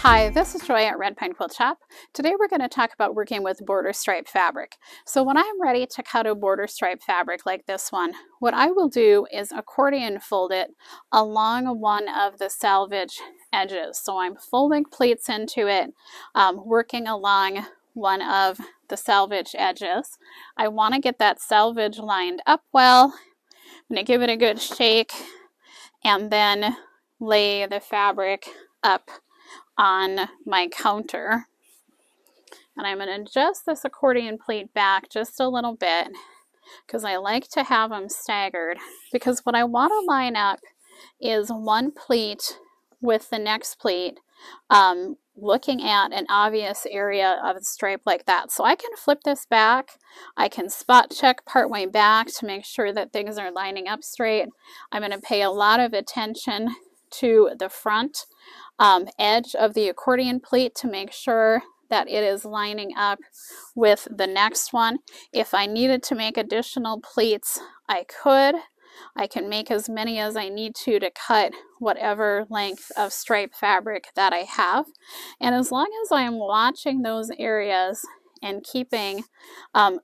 Hi, this is Joy at Red Pine Quilt Shop. Today we're going to talk about working with border stripe fabric. So when I'm ready to cut a border stripe fabric like this one, what I will do is accordion fold it along one of the salvage edges. So I'm folding pleats into it, working along one of the salvage edges. I want to get that salvage lined up well. I'm going to give it a good shake and then lay the fabric up on my counter. And I'm going to adjust this accordion plate back just a little bit because I like to have them staggered, because what I want to line up is one pleat with the next pleat, looking at an obvious area of the stripe like that. So I can flip this back, I can spot check partway back to make sure that things are lining up straight. I'm going to pay a lot of attention to the front edge of the accordion plate to make sure that it is lining up with the next one. If I needed to make additional pleats, I could. I can make as many as I need to cut whatever length of stripe fabric that I have. And as long as I am watching those areas and keeping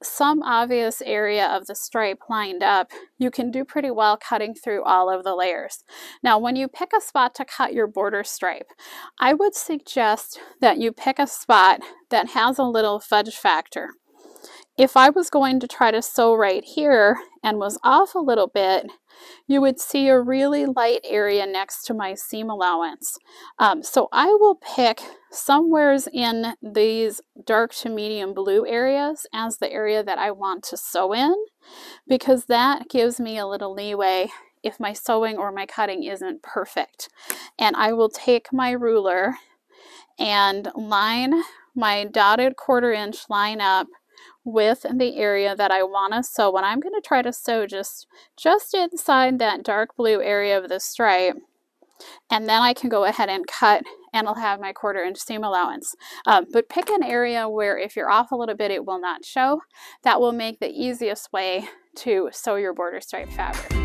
some obvious area of the stripe lined up, you can do pretty well cutting through all of the layers. Now, when you pick a spot to cut your border stripe, I would suggest that you pick a spot that has a little fudge factor. If I was going to try to sew right here and was off a little bit, you would see a really light area next to my seam allowance. So I will pick somewheres in these dark to medium blue areas as the area that I want to sew in, because that gives me a little leeway if my sewing or my cutting isn't perfect. And I will take my ruler and line my dotted 1/4 inch line up with the area that I want to sew. And I'm going to try to sew just inside that dark blue area of the stripe, and then I can go ahead and cut, and I'll have my 1/4 inch seam allowance. But pick an area where if you're off a little bit it will not show. That will make the easiest way to sew your border stripe fabric.